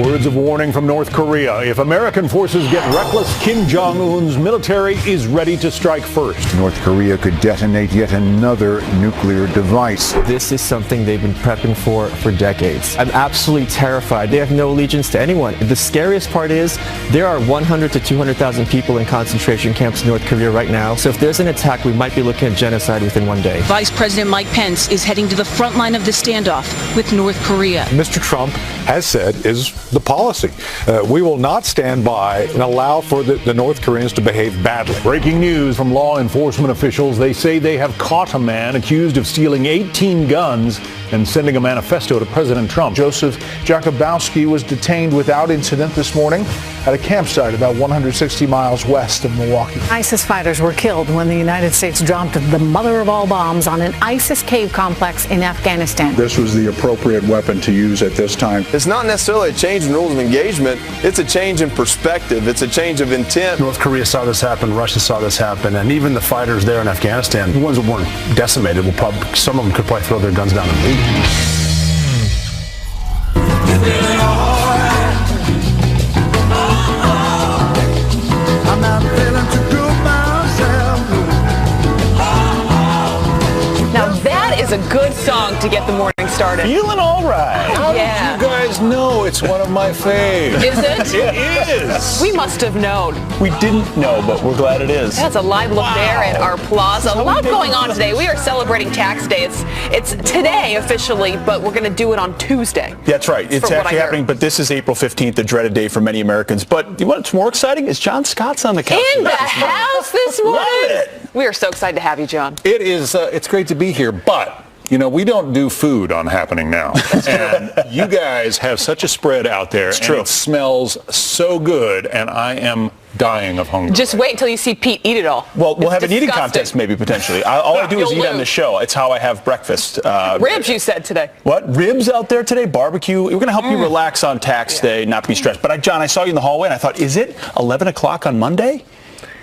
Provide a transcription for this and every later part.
Words of warning from North Korea. If American forces get reckless, Kim Jong-un's military is ready to strike first. North Korea could detonate yet another nuclear device. This is something they've been prepping for decades. I'm absolutely terrified. They have no allegiance to anyone. The scariest part is there are 100 to 200,000 people in concentration camps in North Korea right now. So if there's an attack, we might be looking at genocide within one day. Vice President Mike Pence is heading to the front line of the standoff with North Korea. Mr. Trump has said is the policy. We will not stand by and allow for the North Koreans to behave badly. Breaking news from law enforcement officials. They say they have caught a man accused of stealing 18 guns and sending a manifesto to President Trump. Joseph Jakubowski was detained without incident this morning at a campsite about 160 miles west of Milwaukee. ISIS fighters were killed when the United States dropped the mother of all bombs on an ISIS cave complex in Afghanistan. This was the appropriate weapon to use at this time. It's not necessarily a change in rules of engagement. It's a change in perspective. It's a change of intent. North Korea saw this happen. Russia saw this happen. And even the fighters there in Afghanistan, the ones that weren't decimated, some of them could probably throw their guns down and leave. A good song to get the morning started. Feeling all right. How yeah. did you guys know it's one of my faves? Is it? It is. We must have known. We didn't know, but we're glad it is. That's a live look there at our plaza. A lot going on today. We are celebrating Tax Day. It's today officially, but we're going to do it on Tuesday. That's right. It's actually happening, but this is April 15th, the dreaded day for many Americans. But you know what's more exciting is John Scott's on the couch. In the house this morning. We are so excited to have you, John. It is. It's great to be here, but you know, we don't do food on Happening Now. And you guys have such a spread out there. It's true. And it smells so good, and I am dying of hunger. Just wait until you see Pete eat it all. Well, we'll have an eating contest maybe, potentially. All I do is eat on the show. It's how I have breakfast. Ribs, you said today. What? Ribs out there today? Barbecue? We're going to help you relax on Tax Day, not be stressed. But, John, I saw you in the hallway, and I thought, is it 11 o'clock on Monday?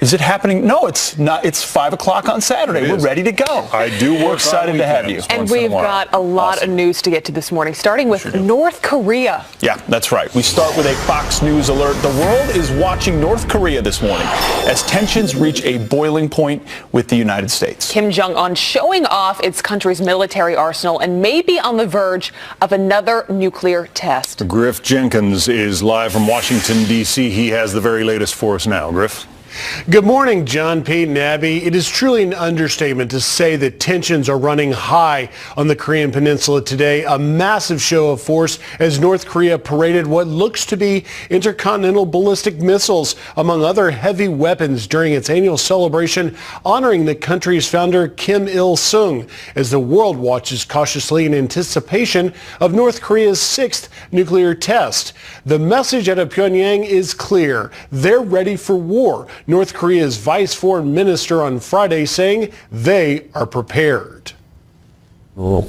Is it happening? No, it's not. It's 5 o'clock on Saturday. We're ready to go. I do work. We're excited to have you. And we've got a lot of news to get to this morning, starting with North Korea. Yeah, that's right. We start with a Fox News alert. The world is watching North Korea this morning as tensions reach a boiling point with the United States. Kim Jong-un showing off its country's military arsenal and may be on the verge of another nuclear test. Griff Jenkins is live from Washington, D.C. He has the very latest for us now. Griff? Good morning, John, Pete, and Abby. It is truly an understatement to say that tensions are running high on the Korean Peninsula today. A massive show of force as North Korea paraded what looks to be intercontinental ballistic missiles, among other heavy weapons, during its annual celebration honoring the country's founder, Kim Il-sung, as the world watches cautiously in anticipation of North Korea's 6th nuclear test. The message out of Pyongyang is clear. They're ready for war. North Korea's vice foreign minister on Friday saying they are prepared. We are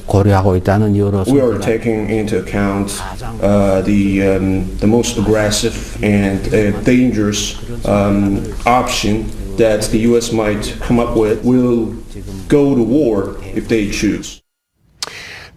taking into account the most aggressive and dangerous option that the U.S. might come up with. We'll go to war if they choose.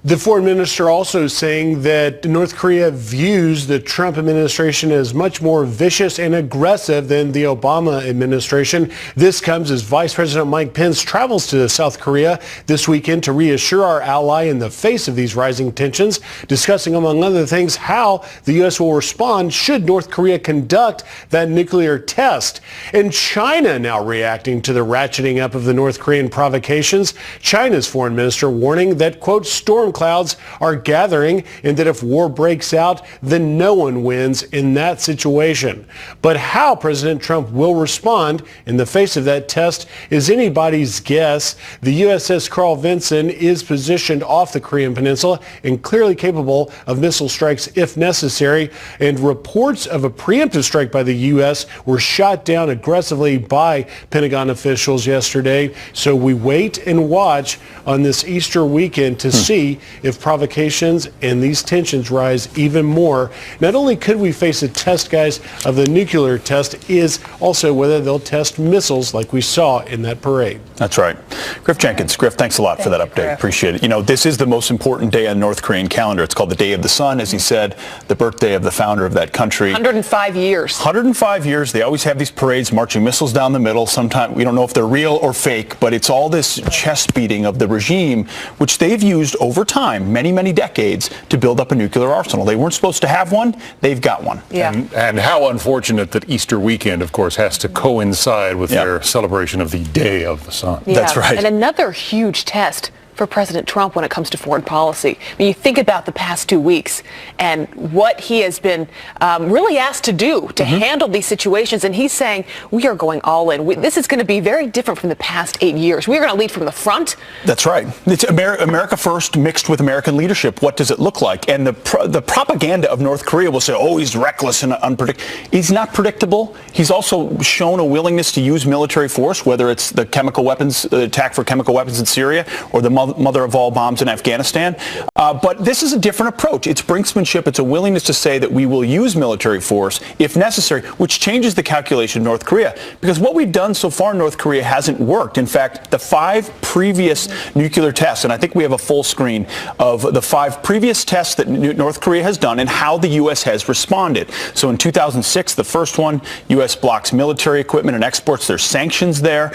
The foreign minister also saying that North Korea views the Trump administration as much more vicious and aggressive than the Obama administration. This comes as Vice President Mike Pence travels to South Korea this weekend to reassure our ally in the face of these rising tensions, discussing, among other things, how the U.S. will respond should North Korea conduct that nuclear test. And China now reacting to the ratcheting up of the North Korean provocations. China's foreign minister warning that, quote, storm clouds are gathering and that if war breaks out, then no one wins in that situation. But how President Trump will respond in the face of that test is anybody's guess. The USS Carl Vinson is positioned off the Korean Peninsula and clearly capable of missile strikes if necessary. And reports of a preemptive strike by the U.S. were shot down aggressively by Pentagon officials yesterday. So we wait and watch on this Easter weekend to see if provocations and these tensions rise even more. Not only could we face a test, guys, of the nuclear test, is also whether they'll test missiles like we saw in that parade. That's right. Griff Jenkins. Griff, thanks a lot for that update. Griff. Appreciate it. You know, this is the most important day on the North Korean calendar. It's called the Day of the Sun, as he said, the birthday of the founder of that country. 105 years. 105 years. They always have these parades marching missiles down the middle. Sometimes we don't know if they're real or fake, but it's all this chest beating of the regime, which they've used over time, many, many decades, to build up a nuclear arsenal. They weren't supposed to have one. They've got one. Yeah. And how unfortunate that Easter weekend, of course, has to coincide with their celebration of the Day of the Sun. Yeah. That's right. And another huge test for President Trump when it comes to foreign policy. I mean, you think about the past 2 weeks and what he has been really asked to do to handle these situations, and he's saying we are going all in. This is going to be very different from the past 8 years. We're going to lead from the front. That's right. It's America first mixed with American leadership. What does it look like? And the propaganda of North Korea will say, oh, he's reckless and unpredictable. He's not predictable. He's also shown a willingness to use military force, whether it's the chemical weapons, the attack for chemical weapons in Syria, or the mother of all bombs in Afghanistan. But this is a different approach. It's brinksmanship. It's a willingness to say that we will use military force if necessary, which changes the calculation of North Korea. Because what we've done so far in North Korea hasn't worked. In fact, the 5 previous nuclear tests, and I think we have a full screen of the 5 previous tests that North Korea has done and how the U.S. has responded. So in 2006, the first one, U.S. blocks military equipment and exports. There's sanctions there.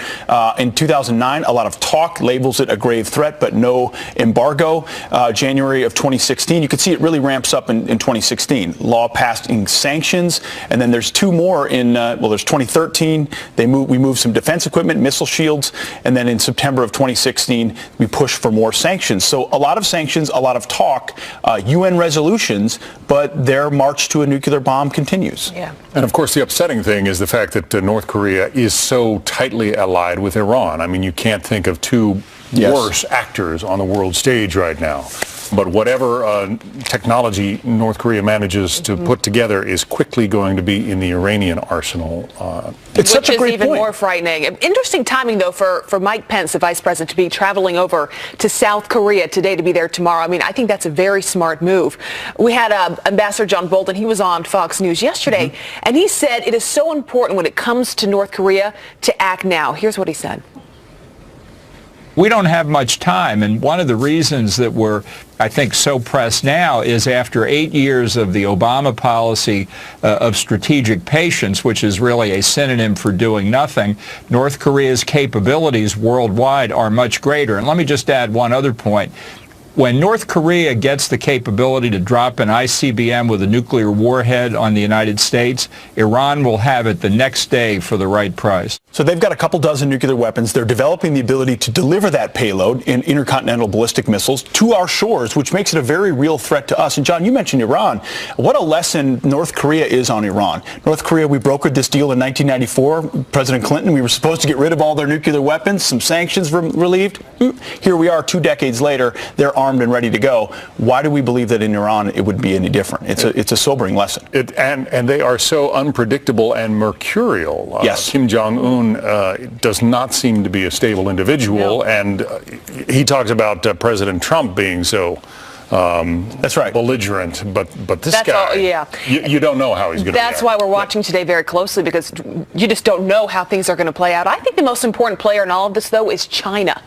In 2009, a lot of talk, labels it a grave threat, but no embargo. January of 2016, you can see it really ramps up in 2016. Law passed in sanctions, and then there's 2 more in, there's 2013. We moved some defense equipment, missile shields, and then in September of 2016, we pushed for more sanctions. So a lot of sanctions, a lot of talk, UN resolutions, but their march to a nuclear bomb continues. Yeah. And of course, the upsetting thing is the fact that North Korea is so tightly allied with Iran. I mean, you can't think of 2 worse actors on the world stage right now. But whatever technology North Korea manages to put together is quickly going to be in the Iranian arsenal. It's such a great even point. More frightening. Interesting timing, though, for Mike Pence, the vice president, to be traveling over to South Korea today to be there tomorrow. I mean, I think that's a very smart move. We had Ambassador John Bolton. He was on Fox News yesterday, and he said it is so important when it comes to North Korea to act now. Here's what he said. We don't have much time, and one of the reasons that we're, I think, so pressed now is after 8 years of the Obama policy of strategic patience, which is really a synonym for doing nothing, North Korea's capabilities worldwide are much greater. And let me just add one other point. When North Korea gets the capability to drop an ICBM with a nuclear warhead on the United States, Iran will have it the next day for the right price. So they've got a couple dozen nuclear weapons. They're developing the ability to deliver that payload in intercontinental ballistic missiles to our shores, which makes it a very real threat to us. And John, you mentioned Iran. What a lesson North Korea is on Iran. North Korea, we brokered this deal in 1994. President Clinton, we were supposed to get rid of all their nuclear weapons, some sanctions relieved. Here we are 2 decades later. They're armed and ready to go. Why do we believe that in Iran it would be any different? It's a sobering lesson. And they are so unpredictable and mercurial. Yes. Kim Jong-un does not seem to be a stable individual, and he talks about President Trump being so that's right, belligerent, but this guy, you don't know how he's going to react. That's why we're watching today very closely, because you just don't know how things are going to play out. I think the most important player in all of this, though, is China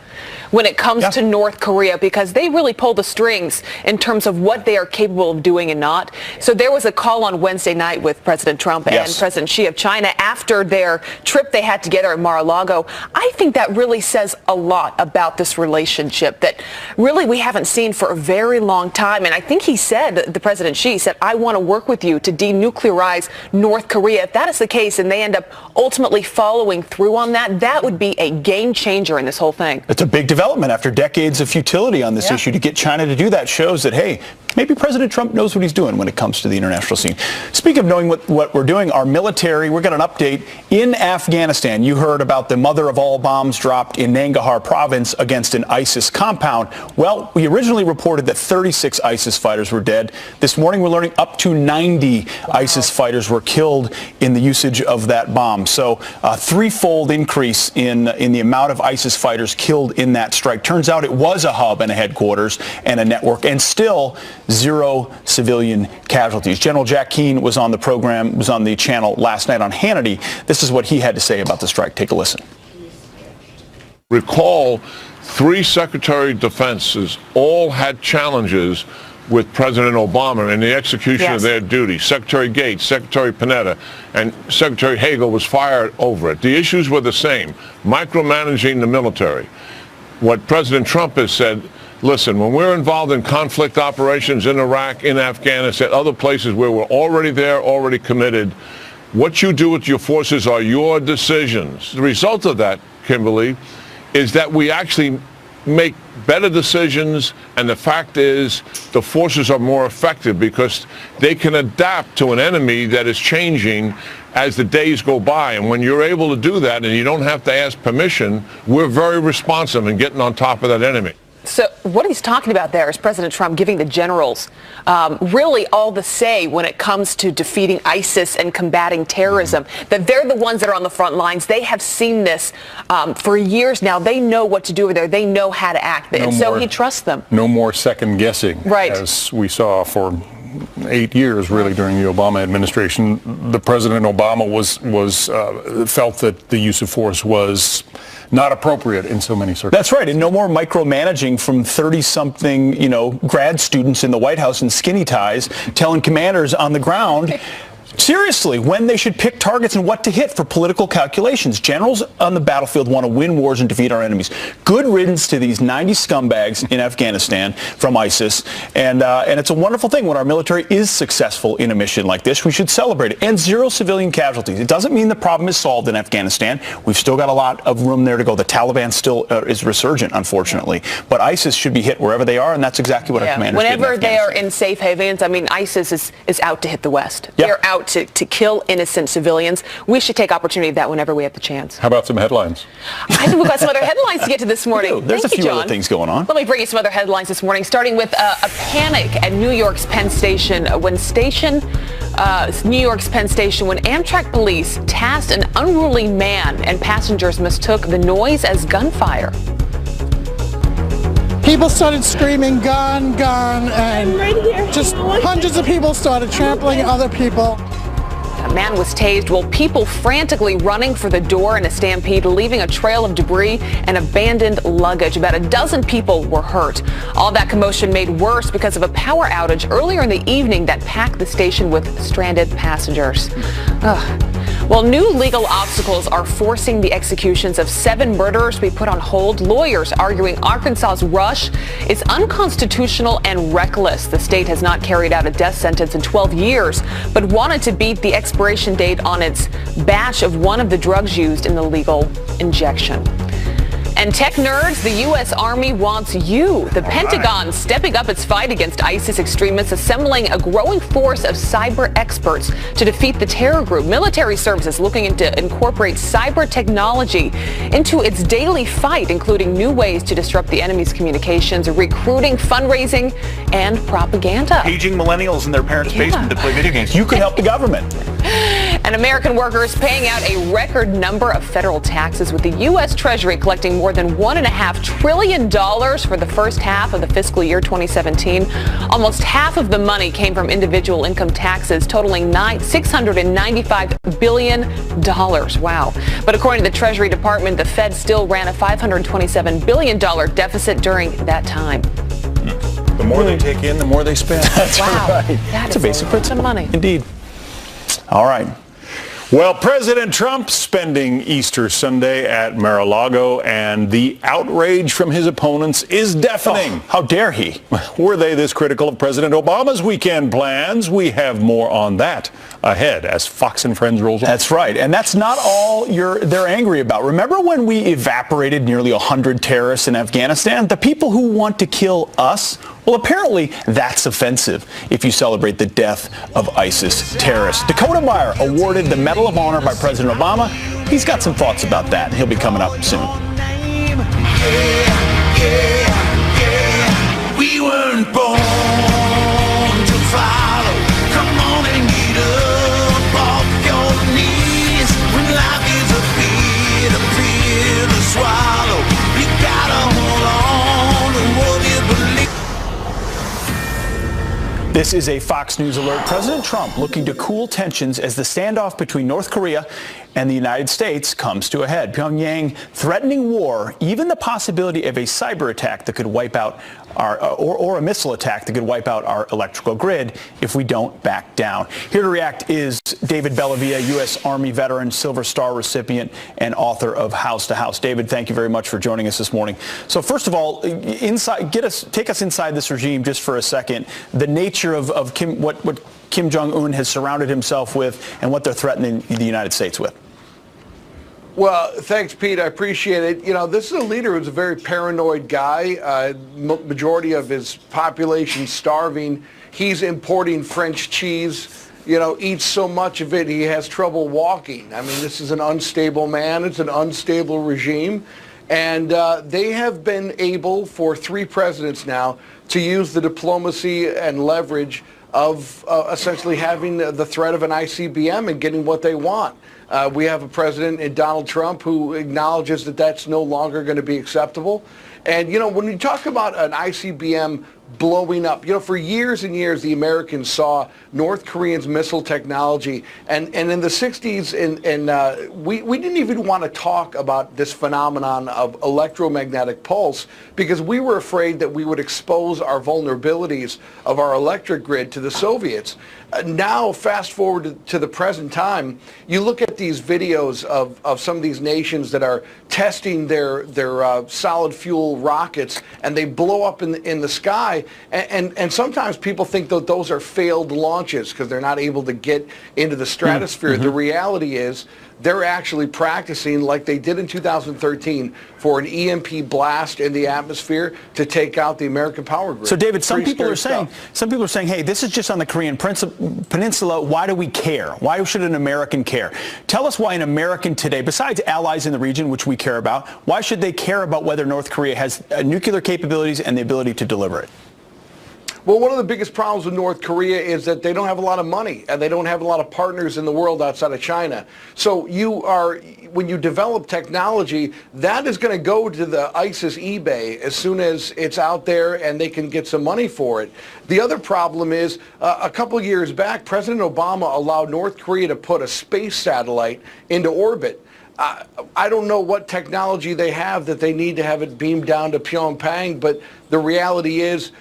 when it comes to North Korea, because they really pull the strings in terms of what they are capable of doing and not. So there was a call on Wednesday night with President Trump and President Xi of China after their trip they had together at Mar-a-Lago. I think that really says a lot about this relationship that really we haven't seen for a very long time. And I think he said, the President Xi said, I want to work with you to denuclearize North Korea. If that is the case and they end up ultimately following through on that, that would be a game changer in this whole thing. It's a big development after decades of futility on this issue. To get China to do that shows that, hey, maybe President Trump knows what he's doing when it comes to the international scene. Speaking of knowing what we're doing, our military, we're got an update in Afghanistan. You heard about the mother of all bombs dropped in Nangarhar province against an ISIS compound. Well, we originally reported that 30 36 ISIS fighters were dead. This morning, we're learning up to 90 ISIS fighters were killed in the usage of that bomb. So a threefold increase in the amount of ISIS fighters killed in that strike. Turns out it was a hub and a headquarters and a network, and still 0 civilian casualties. General Jack Keane was on the program, was on the channel last night on Hannity. This is what he had to say about the strike. Take a listen. Recall, 3 Secretary of Defenses all had challenges with President Obama in the execution of their duties. Secretary Gates, Secretary Panetta, and Secretary Hagel was fired over it. The issues were the same: micromanaging the military. What President Trump has said, listen, when we're involved in conflict operations in Iraq, in Afghanistan, other places where we're already there, already committed, what you do with your forces are your decisions. The result of that, Kimberly, is that we actually make better decisions, and the fact is the forces are more effective because they can adapt to an enemy that is changing as the days go by. And when you're able to do that and you don't have to ask permission, we're very responsive in getting on top of that enemy. So what he's talking about there is President Trump giving the generals really all the say when it comes to defeating ISIS and combating terrorism, that they're the ones that are on the front lines. They have seen this for years now. They know what to do over there. They know how to act. And so he trusts them. No more second guessing, right, as we saw for 8 years, really, during the Obama administration. The President Obama felt that the use of force was not appropriate in so many circumstances. That's right, and no more micromanaging from 30-something, grad students in the White House in skinny ties telling commanders on the ground, seriously, when they should pick targets and what to hit for political calculations. Generals on the battlefield want to win wars and defeat our enemies. Good riddance to these 90 scumbags in Afghanistan from ISIS. And it's a wonderful thing when our military is successful in a mission like this. We should celebrate it. And 0 civilian casualties. It doesn't mean the problem is solved in Afghanistan. We've still got a lot of room there to go. The Taliban still is resurgent, unfortunately. But ISIS should be hit wherever they are, and that's exactly what our commanders did in Whenever they Afghanistan. are in safe havens, I mean, ISIS is out to hit the West. Yep. They're out to kill innocent civilians. We should take opportunity of that whenever we have the chance. How about some headlines? I think we've got some other headlines to get to this morning. There's Thank a you, few John. other things going on. Let me bring you some other headlines this morning, starting with a panic at New York's Penn Station when Amtrak police tasked an unruly man and passengers mistook the noise as gunfire. People started screaming, gun, gun, and just hundreds of people started trampling other people. A man was tased while people frantically running for the door in a stampede, leaving a trail of debris and abandoned luggage. About a dozen people were hurt. All that commotion made worse because of a power outage earlier in the evening that packed the station with stranded passengers. Well, new legal obstacles are forcing the executions of 7 murderers to be put on hold. Lawyers arguing Arkansas's rush is unconstitutional and reckless. The state has not carried out a death sentence in 12 years, but wanted to beat the expiration date on its batch of one of the drugs used in the legal injection. And tech nerds, the U.S. Army wants you. The Pentagon stepping up its fight against ISIS extremists, assembling a growing force of cyber experts to defeat the terror group. Military services looking to incorporate cyber technology into its daily fight, including new ways to disrupt the enemy's communications, recruiting, fundraising, and propaganda. Paging millennials in their parents' basement to play video games. You could help the government. And American workers paying out a record number of federal taxes, with the U.S. Treasury collecting more than $1.5 trillion for the first half of the fiscal year 2017. Almost half of the money came from individual income taxes, totaling $695 billion. Wow. But according to the Treasury Department, the Fed still ran a $527 billion deficit during that time. The more they take in, the more they spend. That's right. That's a basic principle. Money. Indeed. All right. Well, President Trump spending Easter Sunday at Mar-a-Lago, and the outrage from his opponents is deafening. Oh, how dare he? Were they this critical of President Obama's weekend plans? We have more on that ahead as Fox and Friends rolls on. That's right. And that's not all they're angry about. Remember when we evaporated nearly 100 terrorists in Afghanistan? The people who want to kill us? Well, apparently that's offensive if you celebrate the death of ISIS terrorists. Dakota Meyer awarded the Medal of Honor by President Obama. He's got some thoughts about that. He'll be coming up soon. We weren't born This is a Fox News alert. President Trump looking to cool tensions as the standoff between North Korea and the United States comes to a head. Pyongyang threatening war, even the possibility of a cyber attack that could wipe out or a missile attack that could wipe out our electrical grid if we don't back down. Here to react is David Bellavia, U.S. Army veteran, Silver Star recipient, and author of House to House. David, thank you very much for joining us this morning. So first of all, take us inside this regime just for a second. The nature of what Kim Jong-un has surrounded himself with and what they're threatening the United States with. Well, thanks, Pete. I appreciate it. You know, this is a leader who's a very paranoid guy. Majority of his population starving. He's importing French cheese. You know, eats so much of it he has trouble walking. I mean, this is an unstable man. It's an unstable regime. And they have been able, for 3 presidents now, to use the diplomacy and leverage of essentially having the threat of an ICBM and getting what they want. We have a president in Donald Trump who acknowledges that that's no longer going to be acceptable. And, you know, when you talk about an ICBM blowing up, you know, for years and years, the Americans saw North Koreans' missile technology. And in the 60s, we didn't even want to talk about this phenomenon of electromagnetic pulse because we were afraid that we would expose our vulnerabilities of our electric grid to the Soviets. Now, fast forward to the present time, you look at these videos of some of these nations that are testing their solid fuel rockets, and they blow up in the sky. And sometimes people think that those are failed launches because they're not able to get into the stratosphere. The reality is they're actually practicing like they did in 2013 for an EMP blast in the atmosphere to take out the American power grid. So, David, some people are saying, hey, this is just on the Korean Peninsula. Why do we care? Why should an American care? Tell us why an American today, besides allies in the region, which we care about, why should they care about whether North Korea has nuclear capabilities and the ability to deliver it? Well, one of the biggest problems with North Korea is that they don't have a lot of money and they don't have a lot of partners in the world outside of China. So when you develop technology, that is going to go to the ISIS eBay as soon as it's out there and they can get some money for it. The other problem is a couple of years back, President Obama allowed North Korea to put a space satellite into orbit. I don't know what technology they have that they need to have it beamed down to Pyongyang, but the reality is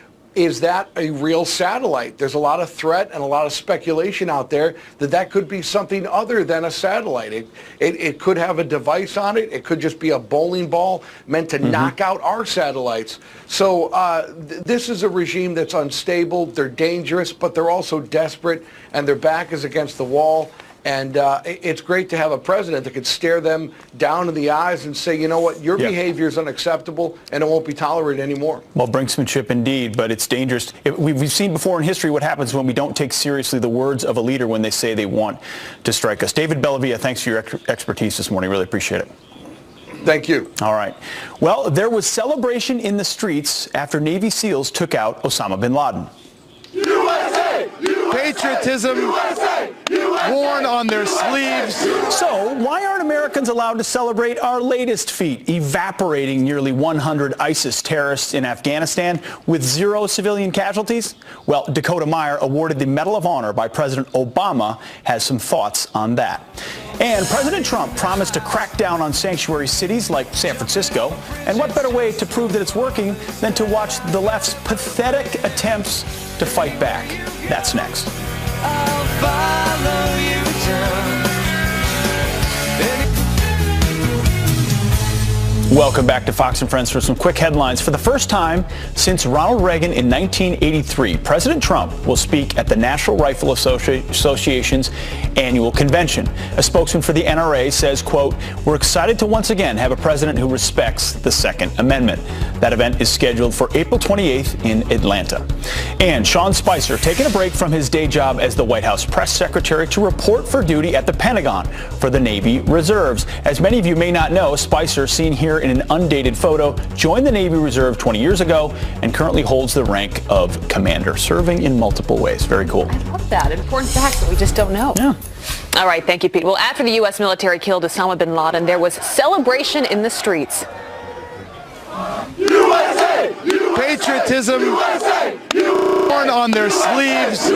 that a real satellite? There's a lot of threat and a lot of speculation out there that could be something other than a satellite. It could have a device on it. It could just be a bowling ball meant to knock out our satellites. So this is a regime that's unstable. They're dangerous, but they're also desperate, and their back is against the wall. And it's great to have a president that could stare them down in the eyes and say, you know what, your behavior is unacceptable and it won't be tolerated anymore. Well, brinksmanship indeed, but it's dangerous. We've seen before in history what happens when we don't take seriously the words of a leader when they say they want to strike us. David Bellavia, thanks for your expertise this morning. Really appreciate it. Thank you. All right. Well, there was celebration in the streets after Navy SEALs took out Osama bin Laden. USA! Patriotism worn on their sleeves. So why aren't Americans allowed to celebrate our latest feat, evaporating nearly 100 ISIS terrorists in Afghanistan with 0 civilian casualties? Well, Dakota Meyer, awarded the Medal of Honor by President Obama, has some thoughts on that. And President Trump promised to crack down on sanctuary cities like San Francisco. And what better way to prove that it's working than to watch the left's pathetic attempts to fight back? That's next. I'll follow you down. Welcome back to Fox and Friends for some quick headlines. For the first time since Ronald Reagan in 1983, President Trump will speak at the National Rifle Association's annual convention. A spokesman for the NRA says, quote, "We're excited to once again have a president who respects the Second Amendment." That event is scheduled for April 28th in Atlanta. And Sean Spicer taking a break from his day job as the White House press secretary to report for duty at the Pentagon for the Navy Reserves. As many of you may not know, Spicer, seen here in an undated photo, joined the Navy Reserve 20 years ago and currently holds the rank of commander, serving in multiple ways. Very cool. I love that. Important facts that we just don't know. Yeah. All right. Thank you, Pete. Well, after the U.S. military killed Osama bin Laden, there was celebration in the streets. USA! Patriotism Worn on their sleeves.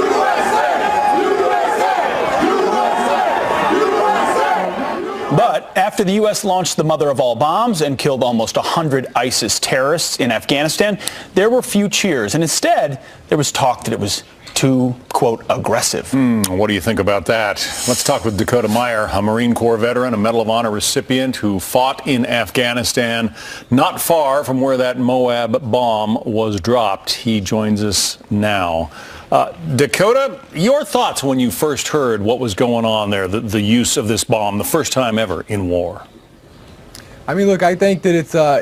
But after the U.S. launched the mother of all bombs and killed almost 100 ISIS terrorists in Afghanistan, there were few cheers. And instead, there was talk that it was too, quote, aggressive. What do you think about that? Let's talk with Dakota Meyer, a Marine Corps veteran, a Medal of Honor recipient who fought in Afghanistan, not far from where that Moab bomb was dropped. He joins us now. Dakota, your thoughts when you first heard what was going on there, the use of this bomb, the first time ever in war? I mean, look, I think that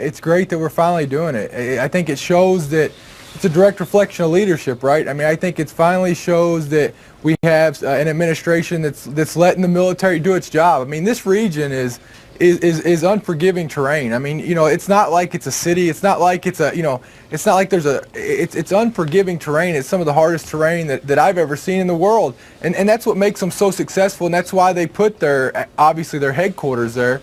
it's great that we're finally doing it. I think it shows that it's a direct reflection of leadership, right? I mean, I think it finally shows that we have an administration that's letting the military do its job. I mean, this region is unforgiving terrain. I mean, you know, it's not like it's a city. It's not like it's a, you know, it's not like there's a, it's unforgiving terrain. It's some of the hardest terrain that I've ever seen in the world. And that's what makes them so successful. And that's why they put obviously their headquarters there,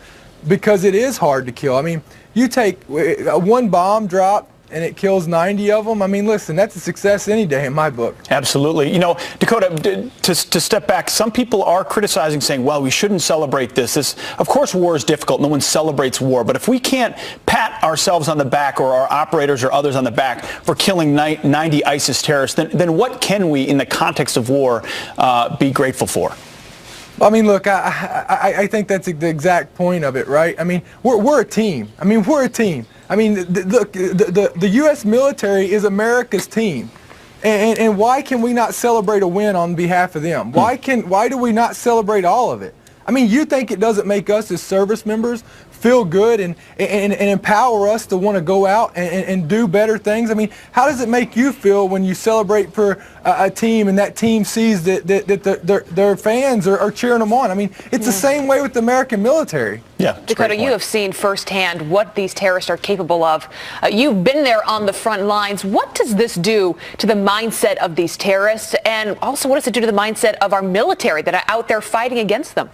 because it is hard to kill. I mean, you take one bomb drop and it kills 90 of them. I mean, listen, that's a success any day in my book. Absolutely. You know, Dakota, to step back, some people are criticizing, saying, well, we shouldn't celebrate this. Of course, war is difficult. No one celebrates war. But if we can't pat ourselves on the back, or our operators or others on the back, for killing 90 ISIS terrorists, then what can we, in the context of war, be grateful for? I mean, look, I think that's the exact point of it, right? I mean, we're a team. I mean, we're a team. I mean, the U.S. military is America's team. And why can we not celebrate a win on behalf of them? Why do we not celebrate all of it? I mean, you think it doesn't make us as service members feel good and empower us to want to go out and do better things? I mean, how does it make you feel when you celebrate for a team and that team sees that their fans are cheering them on? I mean, it's the same way with the American military. Yeah, Dakota, you have seen firsthand what these terrorists are capable of. You've been there on the front lines. What does this do to the mindset of these terrorists? And also, what does it do to the mindset of our military that are out there fighting against them?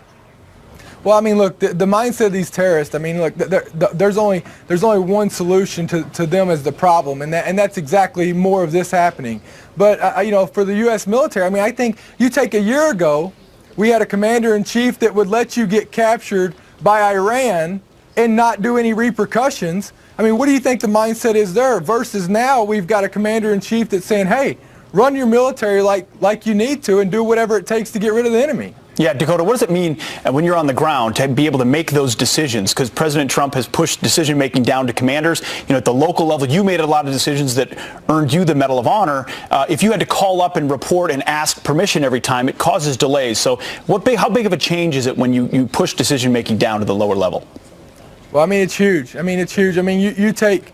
Well, I mean, look, the mindset of these terrorists, I mean, look, there's only one solution to them as the problem, and that's exactly more of this happening. But, you know, for the U.S. military, I mean, I think you take a year ago, we had a commander-in-chief that would let you get captured by Iran and not do any repercussions. I mean, what do you think the mindset is there? Versus now we've got a commander-in-chief that's saying, hey, run your military like you need to and do whatever it takes to get rid of the enemy. Yeah, Dakota, what does it mean when you're on the ground to be able to make those decisions? Because President Trump has pushed decision-making down to commanders. You know, at the local level, you made a lot of decisions that earned you the Medal of Honor. If you had to call up and report and ask permission every time, it causes delays. So how big of a change is it when you push decision-making down to the lower level? Well, I mean, it's huge. I mean, it's huge. I mean, you take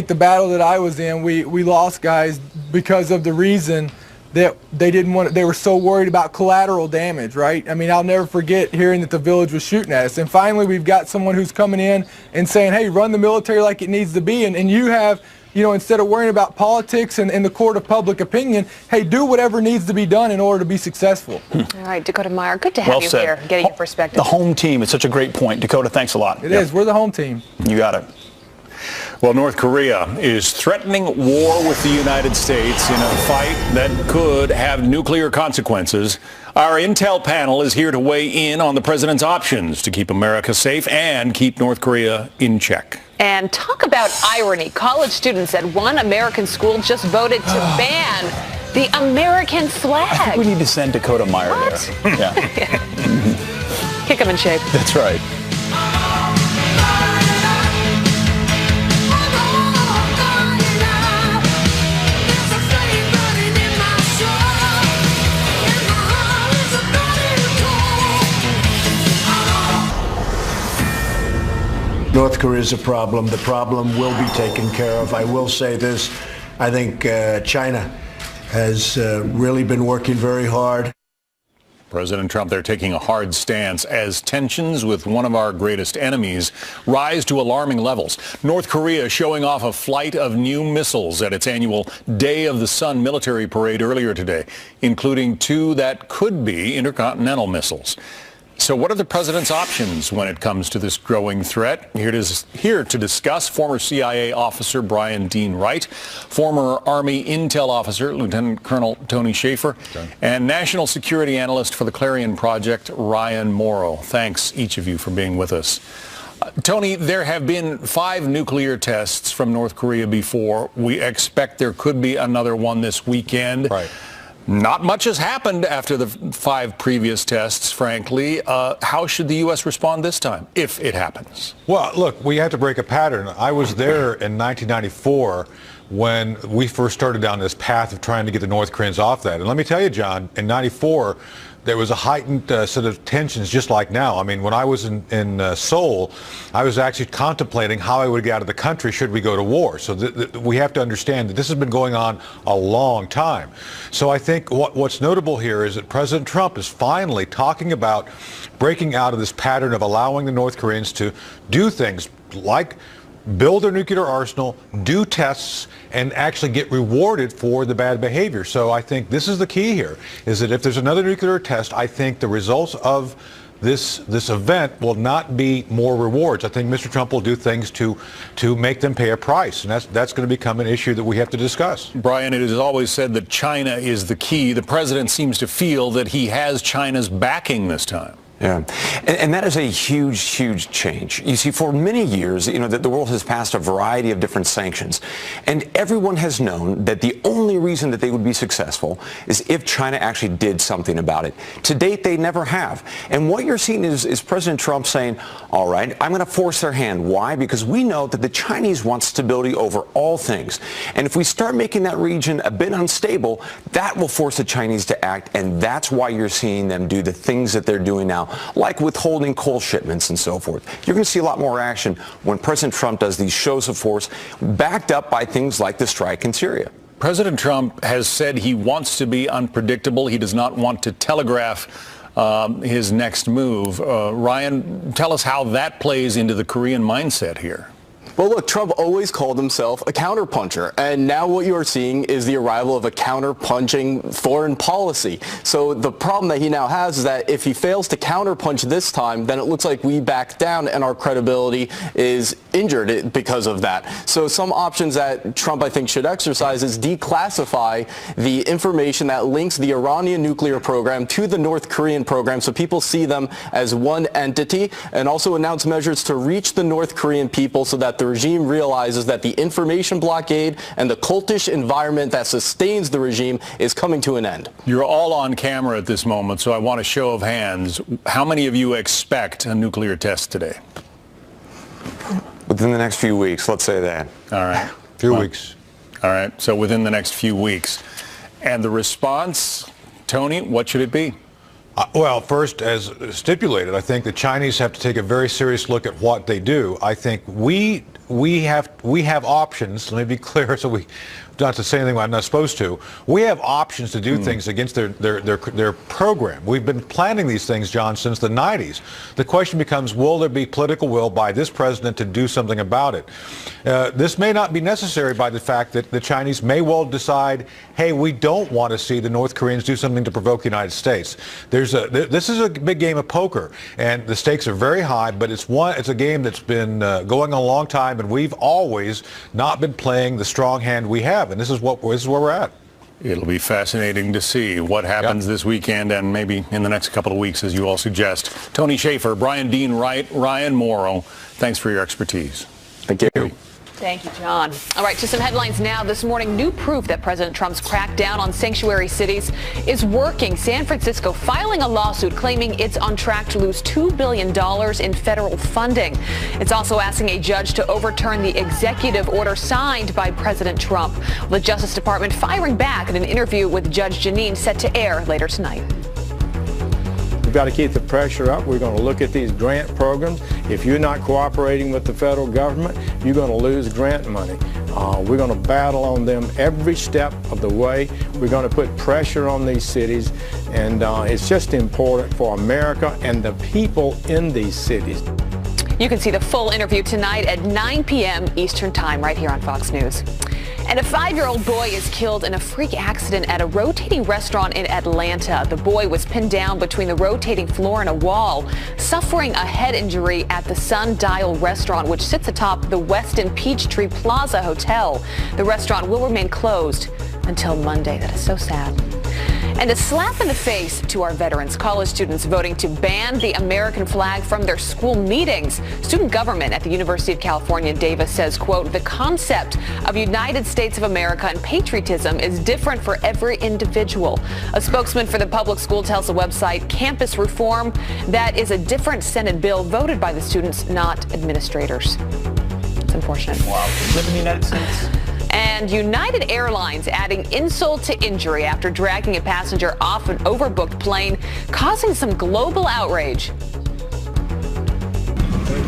the battle that I was in, we lost guys because of the reason that they were so worried about collateral damage, right? I mean, I'll never forget hearing that the village was shooting at us. And finally, we've got someone who's coming in and saying, hey, run the military like it needs to be. And you have, you know, instead of worrying about politics and the court of public opinion, hey, do whatever needs to be done in order to be successful. All right, Dakota Meyer, good to have you here, getting your perspective. The home team is such a great point. Dakota, thanks a lot. It is. We're the home team. You got it. Well, North Korea is threatening war with the United States in a fight that could have nuclear consequences. Our intel panel is here to weigh in on the president's options to keep America safe and keep North Korea in check. And talk about irony. College students at one American school just voted to ban the American flag. I think we need to send Dakota Meyer there. Yeah. Kick him in shape. That's right. North Korea is a problem. The problem will be taken care of. I will say this. I think China has really been working very hard. President Trump, they're taking a hard stance as tensions with one of our greatest enemies rise to alarming levels. North Korea showing off a flight of new missiles at its annual Day of the Sun military parade earlier today, including two that could be intercontinental missiles. So what are the president's options when it comes to this growing threat? Here to discuss, former CIA officer Brian Dean Wright, former Army Intel officer Lieutenant Colonel Tony Shaffer, and national security analyst for the Clarion Project, Ryan Mauro. Thanks, each of you, for being with us. Tony, there have been 5 nuclear tests from North Korea before. We expect there could be another one this weekend. Right. Not much has happened after the 5 previous tests, frankly. How should the U.S. respond this time, if it happens? Well, look, we have to break a pattern. I was there in 1994 when we first started down this path of trying to get the North Koreans off that. And let me tell you, John, in 94, there was a heightened set of tensions just like now. I mean, when I was in Seoul, I was actually contemplating how I would get out of the country should we go to war. So we have to understand that this has been going on a long time. So I think what's notable here is that President Trump is finally talking about breaking out of this pattern of allowing the North Koreans to do things like build their nuclear arsenal, do tests, and actually get rewarded for the bad behavior. So I think this is the key here, is that if there's another nuclear test, I think the results of this event will not be more rewards. I think Mr. Trump will do things to make them pay a price, and that's going to become an issue that we have to discuss. Brian, it is always said that China is the key. The president seems to feel that he has China's backing this time. Yeah, and that is a huge, huge change. You see, for many years, the world has passed a variety of different sanctions, and everyone has known that the only reason that they would be successful is if China actually did something about it. To date, they never have. And what you're seeing is President Trump saying, all right, I'm going to force their hand. Why? Because we know that the Chinese want stability over all things. And if we start making that region a bit unstable, that will force the Chinese to act, and that's why you're seeing them do the things that they're doing now, like withholding coal shipments and so forth. You're going to see a lot more action when President Trump does these shows of force backed up by things like the strike in Syria. President Trump has said he wants to be unpredictable. He does not want to telegraph his next move. Ryan, tell us how that plays into the Korean mindset here. Well, look, Trump always called himself a counterpuncher, and now what you are seeing is the arrival of a counterpunching foreign policy. So the problem that he now has is that if he fails to counterpunch this time, then it looks like we back down and our credibility is injured because of that. So some options that Trump, I think, should exercise is declassify the information that links the Iranian nuclear program to the North Korean program so people see them as one entity, and also announce measures to reach the North Korean people so that the regime realizes that the information blockade and the cultish environment that sustains the regime is coming to an end. You're all on camera at this moment, so I want a show of hands. How many of you expect a nuclear test today? Within the next few weeks, let's say that. All right. Few weeks. All right. So within the next few weeks. And the response, Tony, what should it be? Well, first, as stipulated, I think the Chinese have to take a very serious look at what they do. I think we have options. Let me be clear, so we not to say anything I'm not supposed to. We have options to do things against their program. We've been planning these things, John, since the 90s. The question becomes, will there be political will by this president to do something about it? This may not be necessary by the fact that the Chinese may well decide, hey, we don't want to see the North Koreans do something to provoke the United States. This is a big game of poker, and the stakes are very high, but it's a game that's been going on a long time, and we've always not been playing the strong hand we have. And this is where we're at. It'll be fascinating to see what happens this weekend and maybe in the next couple of weeks, as you all suggest. Tony Shaffer, Brian Dean Wright, Ryan Mauro, thanks for your expertise. Thank you. Thank you, John. All right, to some headlines now. This morning, new proof that President Trump's crackdown on sanctuary cities is working. San Francisco filing a lawsuit claiming it's on track to lose $2 billion in federal funding. It's also asking a judge to overturn the executive order signed by President Trump. The Justice Department firing back in an interview with Judge Janine set to air later tonight. We've got to keep the pressure up. We're going to look at these grant programs. If you're not cooperating with the federal government, you're going to lose grant money. We're going to battle on them every step of the way. We're going to put pressure on these cities, and it's just important for America and the people in these cities. You can see the full interview tonight at 9 p.m. Eastern Time right here on Fox News. And a 5-year-old boy is killed in a freak accident at a rotating restaurant in Atlanta. The boy was pinned down between the rotating floor and a wall, suffering a head injury at the Sundial restaurant, which sits atop the Westin Peachtree Plaza Hotel. The restaurant will remain closed until Monday. That is so sad. And a slap in the face to our veterans. College students voting to ban the American flag from their school meetings. Student government at the University of California, Davis says, quote, the concept of United States of America and patriotism is different for every individual. A spokesman for the public school tells the website Campus Reform that is a different Senate bill voted by the students, not administrators. It's unfortunate. Wow. Live in the United States. And United Airlines adding insult to injury after dragging a passenger off an overbooked plane, causing some global outrage.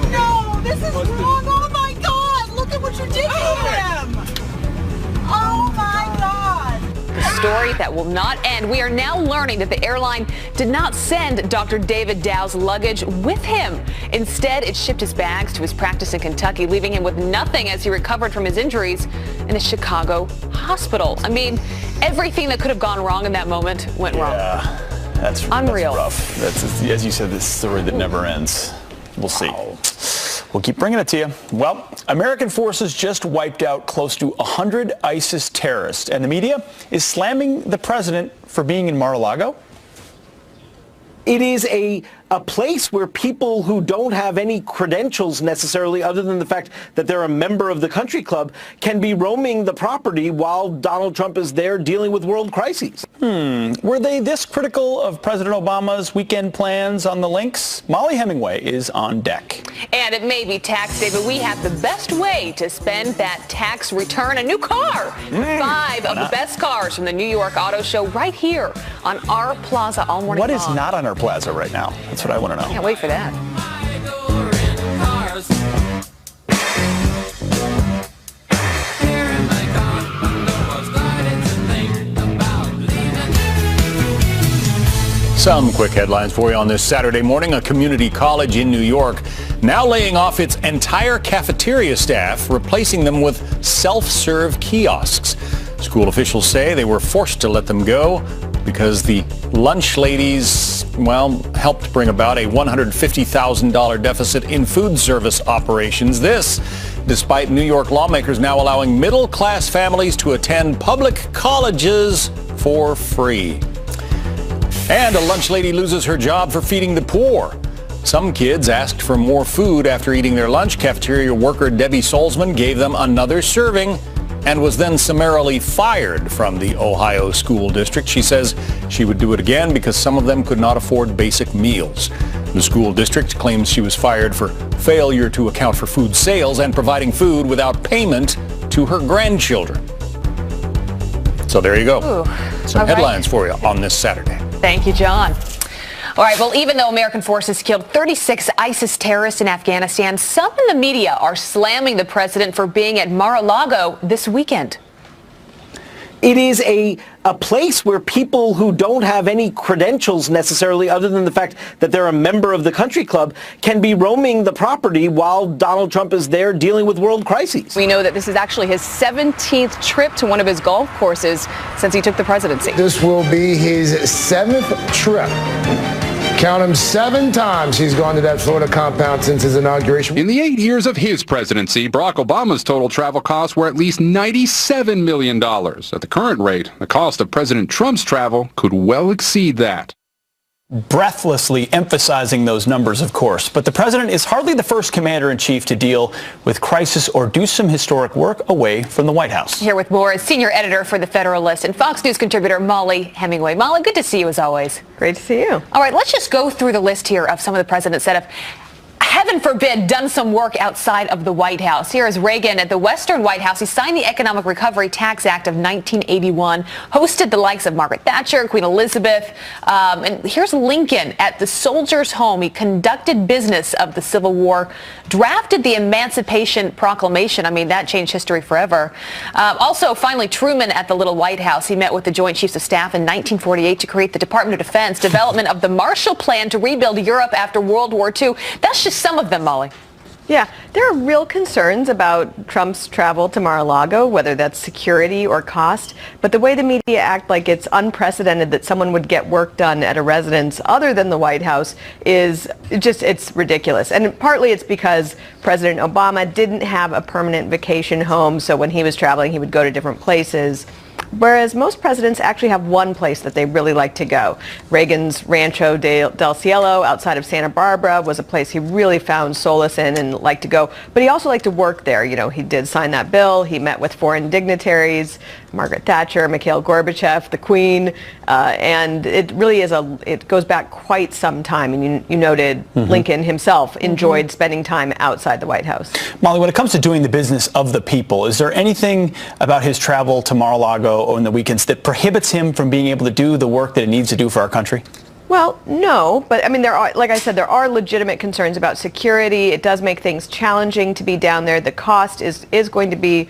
No, this is wrong. Oh my God, look at what you did to him. Oh my God. The story that will not end. We are now learning that the airline did not send Dr. David Dow's luggage with him. Instead, it shipped his bags to his practice in Kentucky, leaving him with nothing as he recovered from his injuries in a Chicago hospital. I mean, everything that could have gone wrong in that moment went wrong. That's unreal. That's rough. That's, as you said, this story that never ends. We'll see. We'll keep bringing it to you. Well, American forces just wiped out close to 100 ISIS terrorists, and the media is slamming the president for being in Mar-a-Lago. It is a place where people who don't have any credentials necessarily other than the fact that they're a member of the country club can be roaming the property while Donald Trump is there dealing with world crises. Were they this critical of President Obama's weekend plans on the links? Molly Hemingway is on deck. And it may be tax day, but we have the best way to spend that tax return, a new car. 5 of the best cars from the New York Auto Show right here on our plaza all morning What is long. not on our plaza right now? That's what I want to know. Can't wait for that. Some quick headlines for you on this Saturday morning. A community college in New York now laying off its entire cafeteria staff, replacing them with self-serve kiosks. School officials say they were forced to let them go because the lunch ladies, well, helped bring about a $150,000 deficit in food service operations. This, despite New York lawmakers now allowing middle-class families to attend public colleges for free. And a lunch lady loses her job for feeding the poor. Some kids asked for more food after eating their lunch. Cafeteria worker Debbie Solzman gave them another serving and was then summarily fired from the Ohio school district. She says she would do it again because some of them could not afford basic meals. The school district claims she was fired for failure to account for food sales and providing food without payment to her grandchildren. So there you go. Some headlines for you on this Saturday. Thank you, John. All right, well, even though American forces killed 36 ISIS terrorists in Afghanistan, some in the media are slamming the president for being at Mar-a-Lago this weekend. It is a place where people who don't have any credentials necessarily other than the fact that they're a member of the country club can be roaming the property while Donald Trump is there dealing with world crises. We know that this is actually his 17th trip to one of his golf courses since he took the presidency. This will be his 7th trip. Count him 7 times he's gone to that Florida compound since his inauguration. In the 8 years of his presidency, Barack Obama's total travel costs were at least $97 million. At the current rate, the cost of President Trump's travel could well exceed that. Breathlessly emphasizing those numbers, of course. But the president is hardly the first commander-in-chief to deal with crisis or do some historic work away from the White House. Here with more is senior editor for The Federalist and Fox News contributor Molly Hemingway. Molly, good to see you as always. Great to see you. All right, let's just go through the list here of some of the presidents that have, heaven forbid, done some work outside of the White House. Here is Reagan at the Western White House. He signed the Economic Recovery Tax Act of 1981, hosted the likes of Margaret Thatcher, Queen Elizabeth. And here's Lincoln at the Soldiers' Home. He conducted business of the Civil War, drafted the Emancipation Proclamation. I mean, that changed history forever. Also, finally, Truman at the Little White House. He met with the Joint Chiefs of Staff in 1948 to create the Department of Defense, development of the Marshall Plan to rebuild Europe after World War II. That's just some of them, Molly. Yeah, there are real concerns about Trump's travel to Mar-a-Lago, whether that's security or cost. But the way the media act like it's unprecedented that someone would get work done at a residence other than the White House is just, it's ridiculous. And partly it's because President Obama didn't have a permanent vacation home, so when he was traveling, he would go to different places. Whereas most presidents actually have one place that they really like to go. Reagan's Rancho del Cielo outside of Santa Barbara was a place he really found solace in and liked to go. But he also liked to work there. You know, he did sign that bill. He met with foreign dignitaries, Margaret Thatcher, Mikhail Gorbachev, the Queen, and it really is it goes back quite some time. And you noted Lincoln himself enjoyed spending time outside the White House. Molly, when it comes to doing the business of the people, is there anything about his travel to Mar-a-Lago on the weekends that prohibits him from being able to do the work that it needs to do for our country? Well, no, but I mean, there are, like I said, there are legitimate concerns about security. It does make things challenging to be down there. The cost is going to be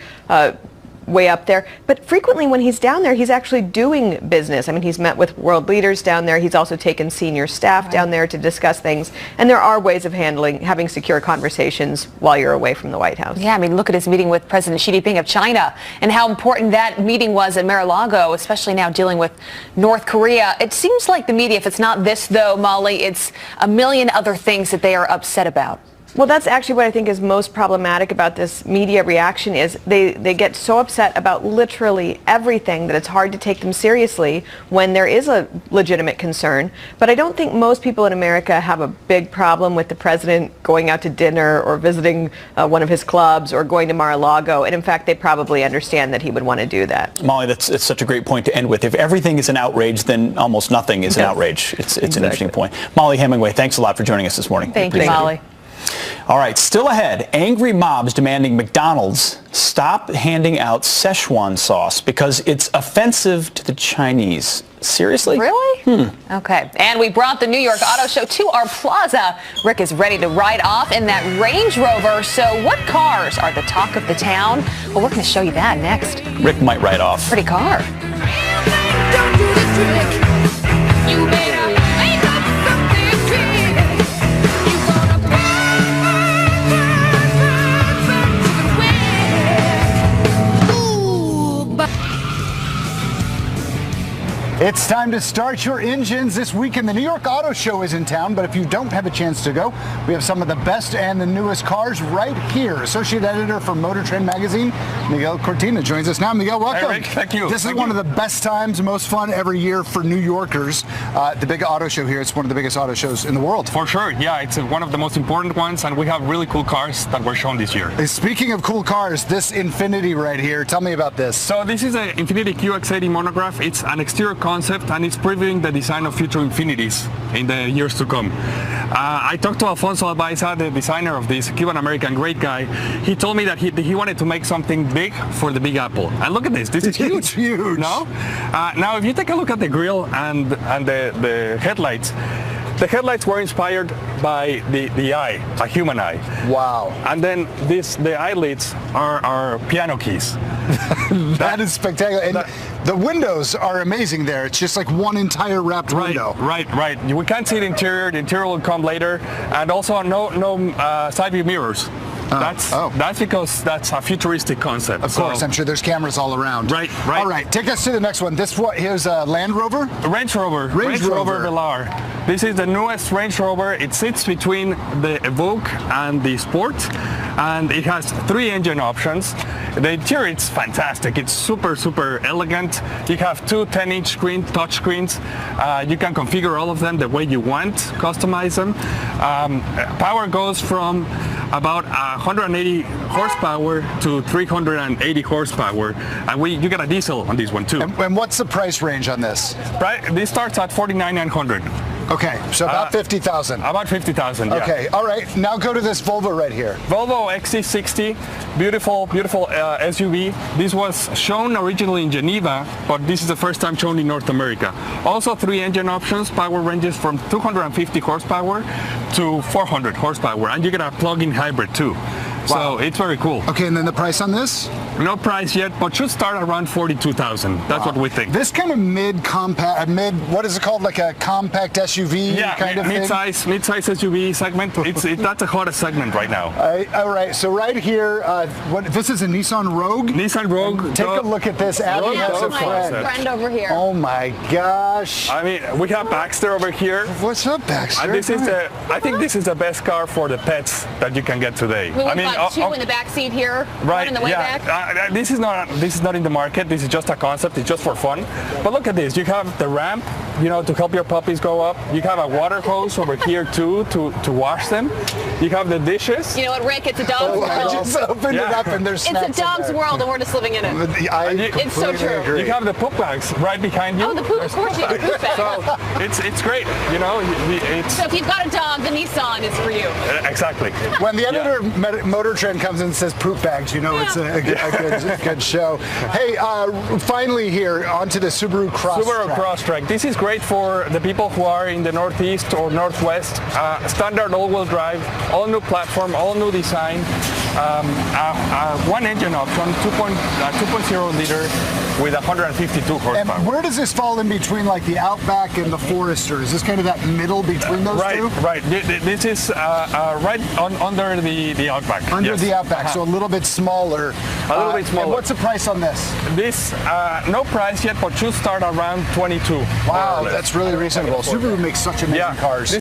way up there. But frequently when he's down there, he's actually doing business. I mean, he's met with world leaders down there. He's also taken senior staff down there to discuss things. And there are ways of having secure conversations while you're away from the White House. Yeah, I mean, look at his meeting with President Xi Jinping of China and how important that meeting was at Mar-a-Lago, especially now dealing with North Korea. It seems like the media, if it's not this though, Molly, it's a million other things that they are upset about. Well, that's actually what I think is most problematic about this media reaction is they get so upset about literally everything that it's hard to take them seriously when there is a legitimate concern. But I don't think most people in America have a big problem with the president going out to dinner or visiting one of his clubs or going to Mar-a-Lago. And in fact, they probably understand that he would want to do that. Molly, it's such a great point to end with. If everything is an outrage, then almost nothing is an outrage. It's an interesting point. Molly Hemingway, thanks a lot for joining us this morning. Thank you, Molly. All right, still ahead, angry mobs demanding McDonald's stop handing out Szechuan sauce because it's offensive to the Chinese. Seriously? Really? Okay. And we brought the New York Auto Show to our plaza. Rick is ready to ride off in that Range Rover. So what cars are the talk of the town? Well, we're going to show you that next. Rick might ride off. Pretty car. Don't do the trick. You better make up something big. It's time to start your engines. This weekend, the New York Auto Show is in town, but if you don't have a chance to go, we have some of the best and the newest cars right here. Associate Editor for Motor Trend Magazine, Miguel Cortina, joins us now. Miguel, welcome. Hey, Rick, thank you. This is one of the best times, most fun every year for New Yorkers. The big auto show here, it's one of the biggest auto shows in the world. For sure, yeah, it's one of the most important ones, and we have really cool cars that were shown this year. Speaking of cool cars, this Infiniti right here, tell me about this. So this is an Infiniti QX80 monograph. It's an exterior concept, and it's previewing the design of future Infinitis in the years to come. I talked to Alfonso Albaiza, the designer of this, Cuban-American great guy. He told me that he wanted to make something big for the Big Apple. And look at this is huge. It's huge. No? Now, if you take a look at the grille and the headlights, the headlights were inspired by the eye, a human eye. Wow. And then the eyelids are piano keys. That is spectacular. And the windows are amazing there. It's just like one entire wrapped window. Right. We can't see the interior. The interior will come later. And also no side view mirrors. That's because that's a futuristic concept. Of course, I'm sure there's cameras all around. Right. All right, take us to the next one. Here's a Land Rover? Range Rover Velar. This is the newest Range Rover. It sits between the Evoque and the Sport, and it has 3 engine options. The interior is fantastic. It's super elegant. You have 2 10-inch touch screens. You can configure all of them the way you want, customize them. Power goes from about 180 horsepower to 380 horsepower, and you get a diesel on this one too. And what's the price range on this? This starts at $49,900. Okay, so about 50,000. About 50,000. Yeah. Okay, all right. Now go to this Volvo right here. Volvo XC60, beautiful SUV. This was shown originally in Geneva, but this is the first time shown in North America. Also 3 engine options. Power ranges from 250 horsepower to 400 horsepower, and you get a plug-in hybrid too. Wow. So it's very cool. Okay, and then the price on this? No price yet, but should start around 42,000. That's what we think. This kind of mid-compact, what is it called? Like a compact SUV kind of thing? Mid-size SUV segment. That's the hottest segment right now. All right, so right here, this is a Nissan Rogue? Nissan Rogue. Take a look at this. Abby has a friend over here. Oh my gosh. I mean, we have Baxter over here. What's up, Baxter? I think this is the best car for the pets that you can get today. We've got two in the back seat here, one in the way back. This is not in the market. This is just a concept. It's just for fun. But look at this. You have the ramp, to help your puppies go up. You have a water hose over here too to wash them. You have the dishes. You know what, Rick? It's a dog's world. I just opened it up and there's snacks. It's a dog's world, and we're just living in it. It's so true. Agree. You have the poop bags right behind you. Oh, the poop, of course you have poop bags. So it's great. So if you've got a dog, the Nissan is for you. Exactly. When the editor of Motor Trend comes in and says poop bags, it's a good show. Hey, finally here, onto the Subaru Crosstrek. Subaru Crosstrek. This is great for the people who are in the Northeast or Northwest. Standard all-wheel drive, all new platform, all new design. One engine option, 2.0 liter with 152 horsepower. And where does this fall in between like the Outback and the Forester? Is this kind of that middle between those two? Right. This is right under the Outback. Under the Outback, so a little bit smaller. A little bit smaller. And what's the price on this? This, no price yet, but should start around 22. Wow, that's really reasonable. Subaru makes such amazing cars.